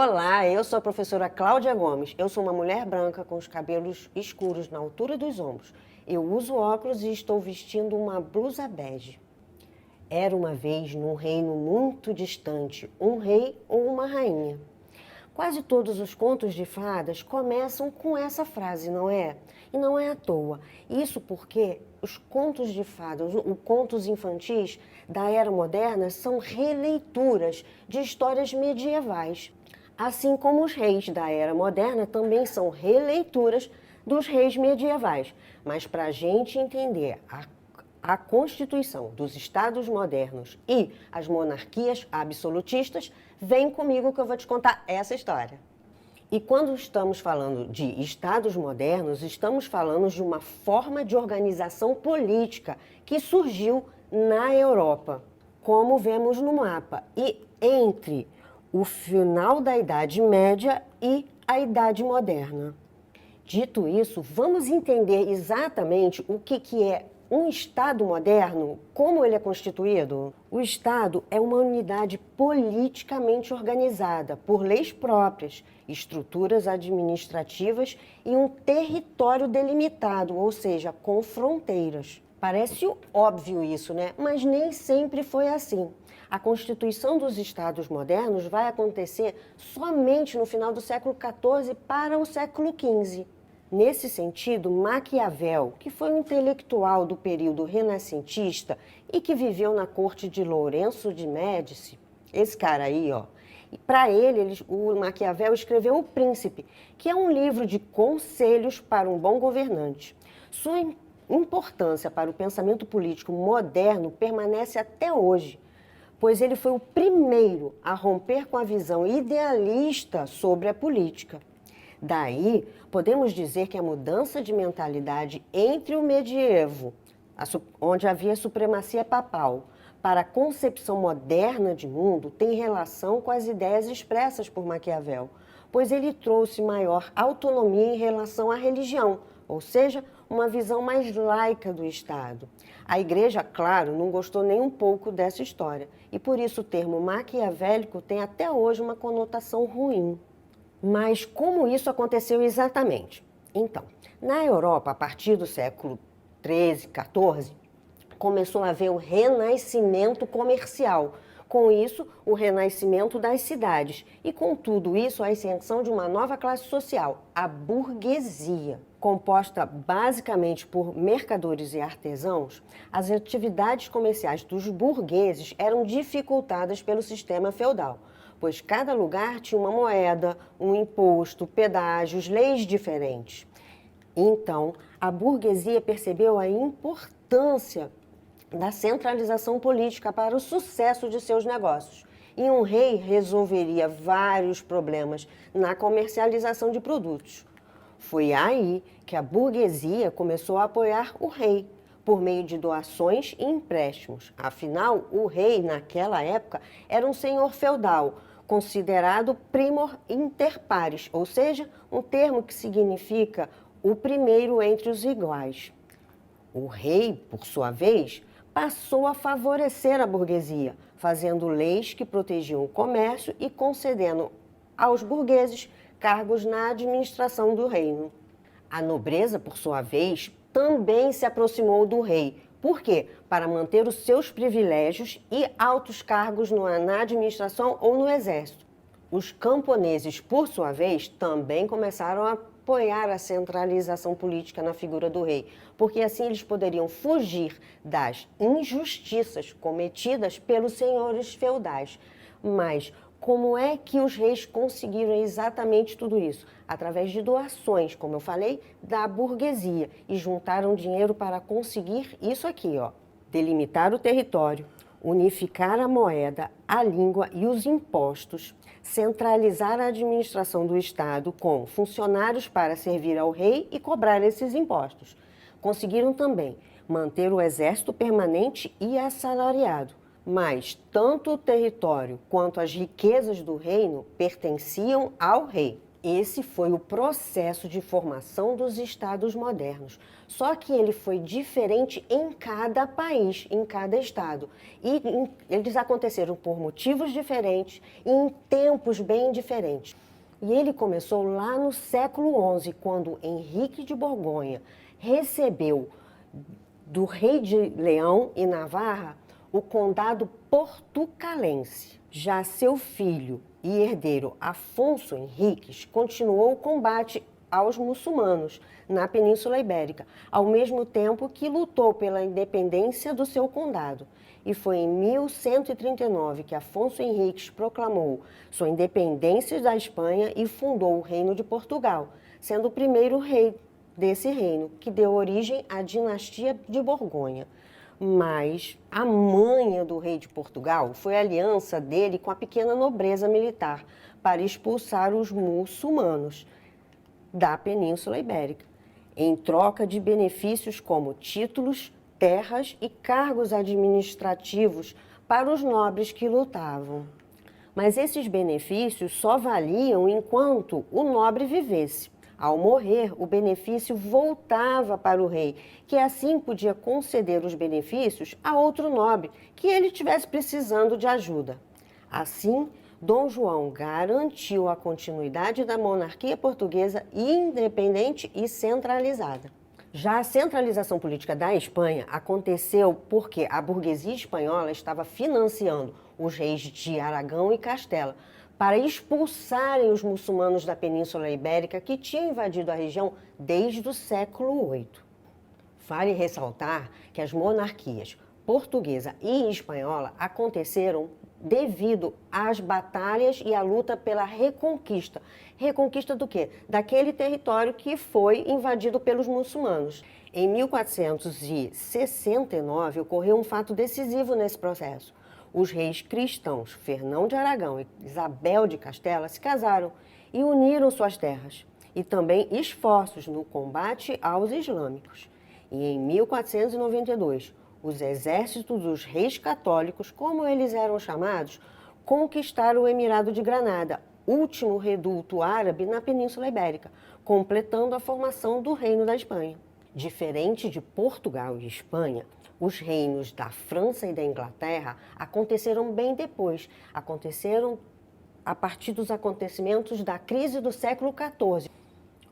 Olá, eu sou a professora Cláudia Gomes. Eu sou uma mulher branca com os cabelos escuros na altura dos ombros. Eu uso óculos e estou vestindo uma blusa bege. Era uma vez, num reino muito distante, um rei ou uma rainha. Quase todos os contos de fadas começam com essa frase, não é? E não é à toa. Isso porque os contos de fadas, os contos infantis da era moderna são releituras de histórias medievais. Assim como os reis da era moderna também são releituras dos reis medievais. Mas para a gente entender a Constituição dos Estados modernos e as monarquias absolutistas, vem comigo que eu vou te contar essa história. E quando estamos falando de Estados modernos, estamos falando de uma forma de organização política que surgiu na Europa, como vemos no mapa, e entre o final da Idade Média e a Idade Moderna. Dito isso, vamos entender exatamente o que é um Estado moderno, como ele é constituído? O Estado é uma unidade politicamente organizada por leis próprias, estruturas administrativas e um território delimitado, ou seja, com fronteiras. Parece óbvio isso, né? Mas nem sempre foi assim. A constituição dos Estados modernos vai acontecer somente no final do século XIV para o século XV. Nesse sentido, Maquiavel, que foi um intelectual do período renascentista e que viveu na corte de Lourenço de Médici, esse cara aí, ó, para ele, o Maquiavel escreveu O Príncipe, que é um livro de conselhos para um bom governante. Sua importância para o pensamento político moderno permanece até hoje, pois ele foi o primeiro a romper com a visão idealista sobre a política. Daí, podemos dizer que a mudança de mentalidade entre o medievo, onde havia supremacia papal, para a concepção moderna de mundo tem relação com as ideias expressas por Maquiavel, pois ele trouxe maior autonomia em relação à religião, ou seja, uma visão mais laica do Estado. A Igreja, claro, não gostou nem um pouco dessa história, e por isso o termo maquiavélico tem até hoje uma conotação ruim. Mas como isso aconteceu exatamente? Então, na Europa, a partir do século XIII, XIV, começou a haver o renascimento comercial. Com isso, o renascimento das cidades. E com tudo isso, a ascensão de uma nova classe social, a burguesia. Composta basicamente por mercadores e artesãos, as atividades comerciais dos burgueses eram dificultadas pelo sistema feudal, pois cada lugar tinha uma moeda, um imposto, pedágios, leis diferentes. Então, a burguesia percebeu a importância da centralização política para o sucesso de seus negócios. E um rei resolveria vários problemas na comercialização de produtos. Foi aí que a burguesia começou a apoiar o rei, por meio de doações e empréstimos. Afinal, o rei, naquela época, era um senhor feudal, considerado primor inter pares, ou seja, um termo que significa o primeiro entre os iguais. O rei, por sua vez, passou a favorecer a burguesia, fazendo leis que protegiam o comércio e concedendo aos burgueses cargos na administração do reino. A nobreza, por sua vez, também se aproximou do rei. Por quê? Para manter os seus privilégios e altos cargos na administração ou no exército. Os camponeses, por sua vez, também começaram a apoiar a centralização política na figura do rei, porque assim eles poderiam fugir das injustiças cometidas pelos senhores feudais. Mas como é que os reis conseguiram exatamente tudo isso? Através de doações, como eu falei, da burguesia, e juntaram dinheiro para conseguir isso aqui, ó: delimitar o território, unificar a moeda, a língua e os impostos, centralizar a administração do Estado com funcionários para servir ao rei e cobrar esses impostos. Conseguiram também manter o exército permanente e assalariado, mas tanto o território quanto as riquezas do reino pertenciam ao rei. Esse foi o processo de formação dos estados modernos. Só que ele foi diferente em cada país, em cada estado. Eles aconteceram por motivos diferentes e em tempos bem diferentes. E ele começou lá no século XI, quando Henrique de Borgonha recebeu do rei de Leão e Navarra o condado portucalense. Já seu filho e herdeiro Afonso Henriques continuou o combate aos muçulmanos na Península Ibérica, ao mesmo tempo que lutou pela independência do seu condado. E foi em 1139 que Afonso Henriques proclamou sua independência da Espanha e fundou o Reino de Portugal, sendo o primeiro rei desse reino, que deu origem à dinastia de Borgonha. Mas a manha do rei de Portugal foi a aliança dele com a pequena nobreza militar para expulsar os muçulmanos da Península Ibérica, em troca de benefícios como títulos, terras e cargos administrativos para os nobres que lutavam. Mas esses benefícios só valiam enquanto o nobre vivesse. Ao morrer, o benefício voltava para o rei, que assim podia conceder os benefícios a outro nobre que ele estivesse precisando de ajuda. Assim, Dom João garantiu a continuidade da monarquia portuguesa independente e centralizada. Já a centralização política da Espanha aconteceu porque a burguesia espanhola estava financiando os reis de Aragão e Castela para expulsarem os muçulmanos da Península Ibérica que tinham invadido a região desde o século VIII. Vale ressaltar que as monarquias portuguesa e espanhola aconteceram devido às batalhas e à luta pela reconquista. Reconquista do quê? Daquele território que foi invadido pelos muçulmanos. Em 1469 ocorreu um fato decisivo nesse processo. Os reis cristãos Fernão de Aragão e Isabel de Castela se casaram e uniram suas terras, e também esforços no combate aos islâmicos. E em 1492, os exércitos dos reis católicos, como eles eram chamados, conquistaram o Emirado de Granada, último reduto árabe na Península Ibérica, completando a formação do Reino da Espanha. Diferente de Portugal e Espanha, os reinos da França e da Inglaterra aconteceram bem depois. Aconteceram a partir dos acontecimentos da crise do século XIV,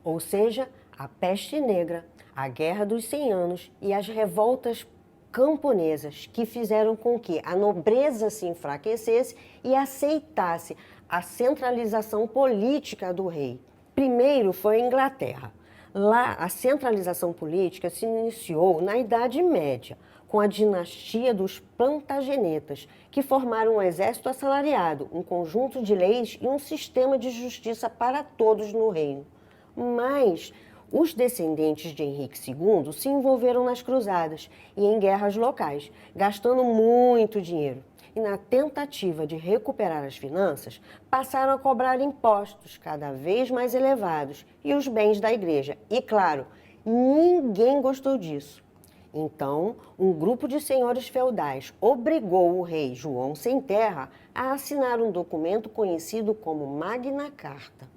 ou seja, a peste negra, a Guerra dos 100 Anos e as revoltas camponesas, que fizeram com que a nobreza se enfraquecesse e aceitasse a centralização política do rei. Primeiro foi a Inglaterra. Lá, a centralização política se iniciou na Idade Média, com a dinastia dos Plantagenetas, que formaram um exército assalariado, um conjunto de leis e um sistema de justiça para todos no reino. Mas os descendentes de Henrique II se envolveram nas cruzadas e em guerras locais, gastando muito dinheiro. E na tentativa de recuperar as finanças, passaram a cobrar impostos cada vez mais elevados e os bens da igreja. E claro, ninguém gostou disso. Então, um grupo de senhores feudais obrigou o rei João Sem Terra a assinar um documento conhecido como Magna Carta.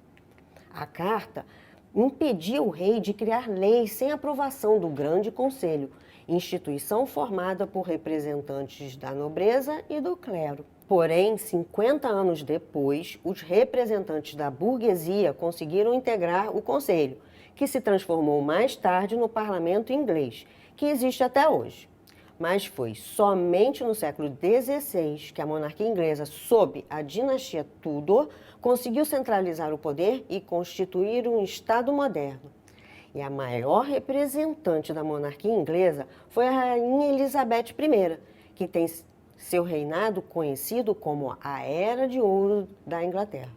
A carta impedia o rei de criar leis sem aprovação do Grande Conselho, instituição formada por representantes da nobreza e do clero. Porém, 50 anos depois, os representantes da burguesia conseguiram integrar o conselho, que se transformou mais tarde no parlamento inglês, que existe até hoje. Mas foi somente no século XVI que a monarquia inglesa, sob a dinastia Tudor, conseguiu centralizar o poder e constituir um Estado moderno. E a maior representante da monarquia inglesa foi a Rainha Elizabeth I, que tem seu reinado conhecido como a Era de Ouro da Inglaterra.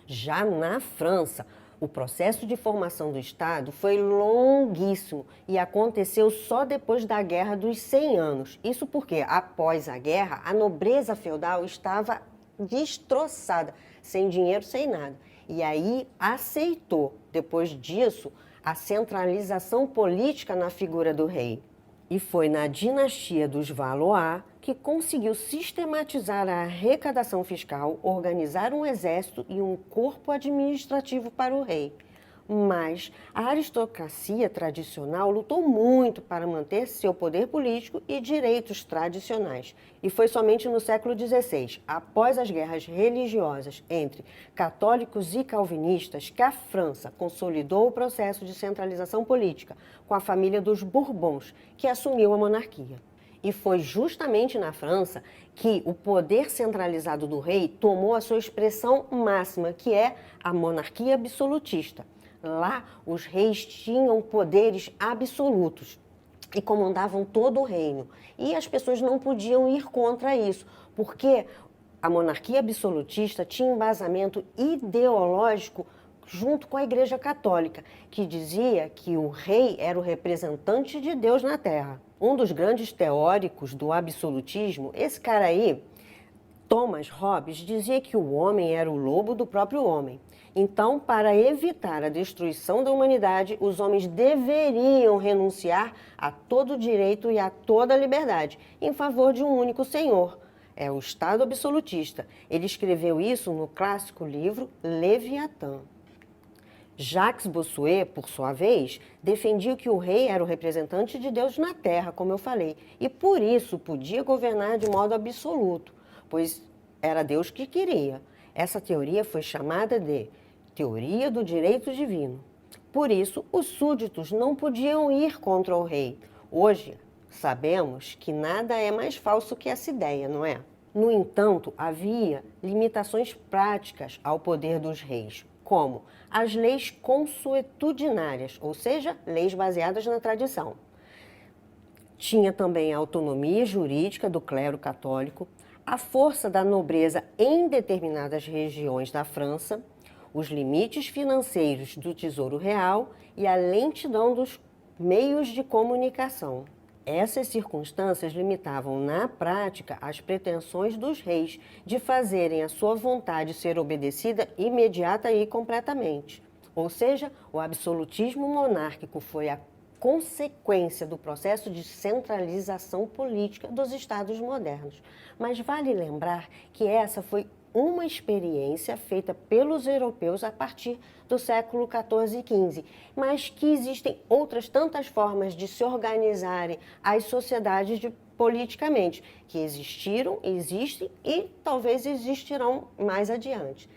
Já na França, o processo de formação do Estado foi longuíssimo e aconteceu só depois da Guerra dos 100 Anos. Isso porque, após a guerra, a nobreza feudal estava destroçada, sem dinheiro, sem nada. E aí aceitou, depois disso, a centralização política na figura do rei. E foi na dinastia dos Valois que conseguiu sistematizar a arrecadação fiscal, organizar um exército e um corpo administrativo para o rei. Mas a aristocracia tradicional lutou muito para manter seu poder político e direitos tradicionais. E foi somente no século XVI, após as guerras religiosas entre católicos e calvinistas, que a França consolidou o processo de centralização política com a família dos Bourbons, que assumiu a monarquia. E foi justamente na França que o poder centralizado do rei tomou a sua expressão máxima, que é a monarquia absolutista. Lá, os reis tinham poderes absolutos e comandavam todo o reino. E as pessoas não podiam ir contra isso, porque a monarquia absolutista tinha um embasamento ideológico junto com a Igreja Católica, que dizia que o rei era o representante de Deus na Terra. Um dos grandes teóricos do absolutismo, esse cara aí, Thomas Hobbes, dizia que o homem era o lobo do próprio homem. Então, para evitar a destruição da humanidade, os homens deveriam renunciar a todo direito e a toda liberdade, em favor de um único senhor. É o Estado absolutista. Ele escreveu isso no clássico livro Leviatã. Jacques Bossuet, por sua vez, defendia que o rei era o representante de Deus na terra, como eu falei, e por isso podia governar de modo absoluto, pois era Deus que queria. Essa teoria foi chamada de teoria do direito divino. Por isso, os súditos não podiam ir contra o rei. Hoje, sabemos que nada é mais falso que essa ideia, não é? No entanto, havia limitações práticas ao poder dos reis, como as leis consuetudinárias, ou seja, leis baseadas na tradição. Tinha também a autonomia jurídica do clero católico, a força da nobreza em determinadas regiões da França, os limites financeiros do Tesouro Real e a lentidão dos meios de comunicação. Essas circunstâncias limitavam, na prática, as pretensões dos reis de fazerem a sua vontade ser obedecida imediata e completamente. Ou seja, o absolutismo monárquico foi a consequência do processo de centralização política dos estados modernos. Mas vale lembrar que essa foi uma experiência feita pelos europeus a partir do século XIV e XV, mas que existem outras tantas formas de se organizarem as sociedades politicamente, que existiram, existem e talvez existirão mais adiante.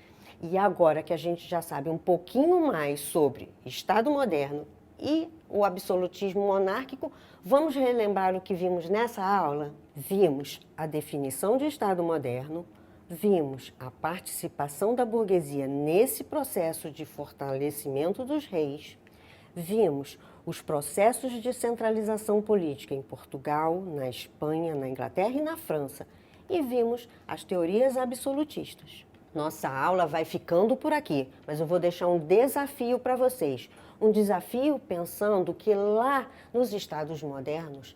E agora que a gente já sabe um pouquinho mais sobre Estado moderno e o absolutismo monárquico, vamos relembrar o que vimos nessa aula? Vimos a definição de Estado moderno, vimos a participação da burguesia nesse processo de fortalecimento dos reis, vimos os processos de centralização política em Portugal, na Espanha, na Inglaterra e na França, e vimos as teorias absolutistas. Nossa aula vai ficando por aqui, mas eu vou deixar um desafio para vocês. Um desafio pensando que lá nos estados modernos,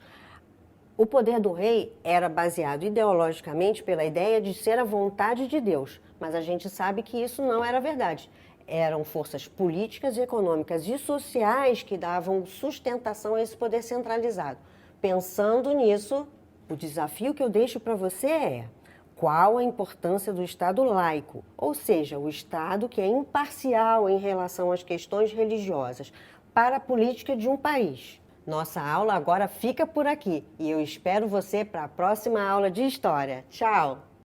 o poder do rei era baseado ideologicamente pela ideia de ser a vontade de Deus, mas a gente sabe que isso não era verdade. Eram forças políticas, econômicas e sociais que davam sustentação a esse poder centralizado. Pensando nisso, o desafio que eu deixo para você é: qual a importância do Estado laico, ou seja, o Estado que é imparcial em relação às questões religiosas, para a política de um país? Nossa aula agora fica por aqui e eu espero você para a próxima aula de História. Tchau!